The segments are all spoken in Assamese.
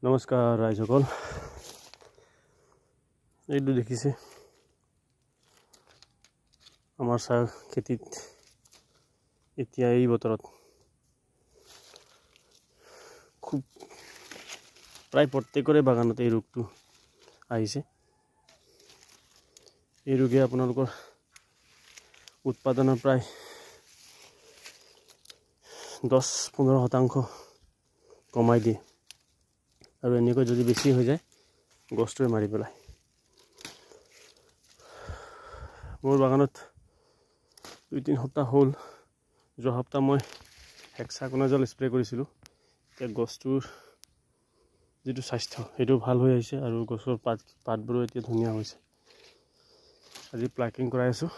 নমস্কাৰ ৰাইজসকল, এইটো দেখিছে আমাৰ চাহ খেতিত এতিয়া এই বতৰত খুব প্ৰায় প্ৰত্যেকৰে বাগানতে এই ৰোগটো আহিছে। এই ৰোগে আপোনালোকৰ উৎপাদনৰ প্ৰায় 10-15% কমাই দিয়ে আৰু এনেকৈ যদি বেছি হৈ যায় গছটোৱে মাৰি পেলায়। মোৰ বাগানত 2-3 সপ্তাহ হ'ল, যোৱা সপ্তাহ মই হেক্সাকোনাজল স্প্ৰে কৰিছিলোঁ। এতিয়া গছটোৰ যিটো স্বাস্থ্য সেইটো ভাল হৈ আহিছে আৰু গছৰ পাতবোৰো এতিয়া ধুনীয়া হৈছে। আজি প্লাকিং কৰাই আছোঁ।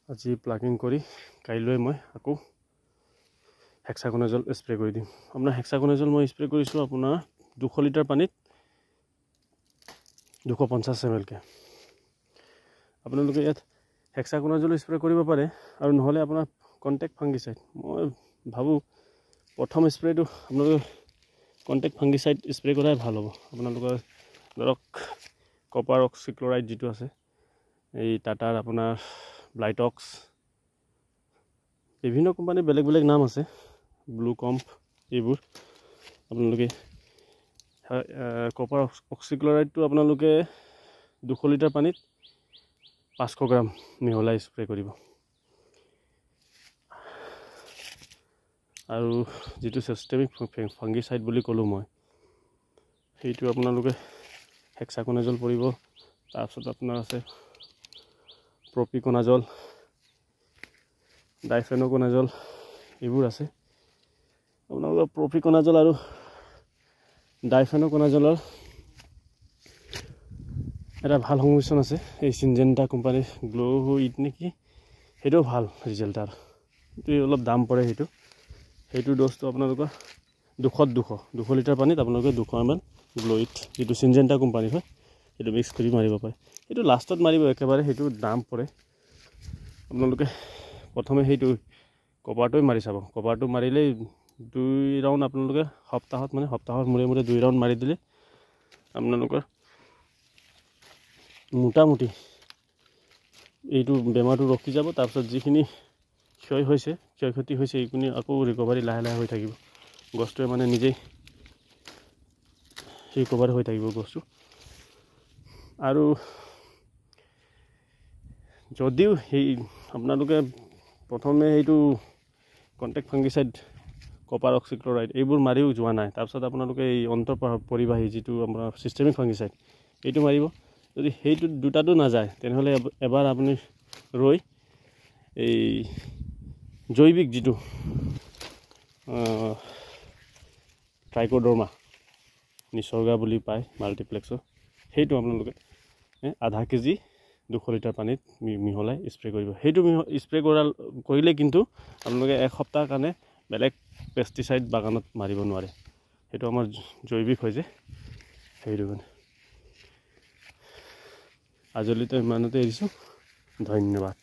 আজি প্লাকিং কৰি কাইলৈ মই আকৌ হেক্সাকোনাজল স্প্ৰে কৰি দিম। আপোনাৰ হেক্সাকোনাজল মই স্প্ৰে কৰিছোঁ আপোনাৰ 200 লিটাৰ পানীত 250 ml কে। আপোনালোকে ইয়াত হেক্সাকোনাজল স্প্ৰে কৰিব পাৰে আৰু নহ'লে আপোনাৰ কণ্টেক্ট ফাংগিচাইড। মই ভাবোঁ প্ৰথম স্প্ৰেটো আপোনালোকে কণ্টেক্ট ফাংগিচাইড স্প্ৰে কৰাই ভাল হ'ব। আপোনালোকৰ ধৰক কপাৰ অক্সিক্লৰাইড যিটো আছে, এই টাটাৰ আপোনাৰ ব্লাইটক্স, বিভিন্ন কোম্পানীৰ বেলেগ বেলেগ নাম আছে, ব্লু কম্প, এইবোৰ আপোনালোকে কপাৰ অক্সিক্লৰাইডটো আপোনালোকে 200 লিটাৰ পানীত 500 গ্ৰাম মিহলাই স্প্ৰে কৰিব। আৰু যিটো চিষ্টেমিক ফাংগিচাইড বুলি ক'লোঁ মই, সেইটো আপোনালোকে হেক্সাকোনাজল পৰিব। তাৰপিছত আপোনাৰ আছে প্ৰপিকোনাজল, ডাইফেনকোনাজল, এইবোৰ আছে। আপোনালোকৰ প্ৰপিকোনাজল আৰু ডাইফেনকোনাজলৰ এটা ভাল সংমিশ্ৰণ আছে, এই চিনজেণ্টা কোম্পানীৰ গ্ল' নেকি, সেইটোও ভাল ৰিজাল্ট তাৰ। কিন্তু অলপ দাম পৰে সেইটো ড'জটো আপোনালোকৰ 200 লিটাৰ পানীত আপোনালোকে 200 ml গ্ল' যিটো চিনজেণ্টা কোম্পানীৰ হয় সেইটো মিক্স কৰি মাৰিব পাৰে। সেইটো লাষ্টত মাৰিব একেবাৰে, সেইটো দাম পৰে। আপোনালোকে প্ৰথমে সেইটো কপাৰটোৱে মাৰি চাব। কপাৰটো মাৰিলেই 2 ৰাউণ্ড আপোনালোকে সপ্তাহৰ মূৰে মূৰে 2 ৰাউণ্ড মাৰি দিলে আপোনালোকৰ মোটামুটি এইটো বেমাৰটো ৰখি যাব। তাৰপিছত যিখিনি ক্ষয়ক্ষতি হৈছে এইখিনি আকৌ ৰিকভাৰী লাহে লাহে হৈ থাকিব। গছটোৱে মানে নিজেই ৰিকভাৰী হৈ থাকিব গছটো। আৰু যদিও আপোনালোকে প্ৰথমে সেইটো কণ্টেক্ট ফাংগিচাইড, কপাৰ অক্সিক্লৰাইড এইবোৰ মাৰিও যোৱা নাই, তাৰপিছত আপোনালোকে এই পৰিবাহী যিটো আপোনাৰ চিষ্টেমিক ফাংগিচাইড এইটো মাৰিব। যদি সেইটো দুটাটো নাযায় তেনেহ'লে এবাৰ আপুনি ৰৈ এই জৈৱিক যিটো ট্ৰাইকোডাৰ্মা নিসৰ্গা বুলি পায় মাল্টিপ্লেক্সৰ, সেইটো আপোনালোকে আধা কেজি 200 লিটাৰ পানীত মিহলাই স্প্ৰে কৰিব। সেইটো স্প্ৰে কৰিলে কিন্তু আপোনালোকে 1 সপ্তাহৰ কাৰণে বেলেগ পেষ্টিচাইড বাগানত মাৰিব নোৱাৰে। সেইটো আমাৰ জৈৱিক হয় যে, সেইটো কাৰণে। আজিলৈতো ইমানতে এৰিছোঁ। ধন্যবাদ।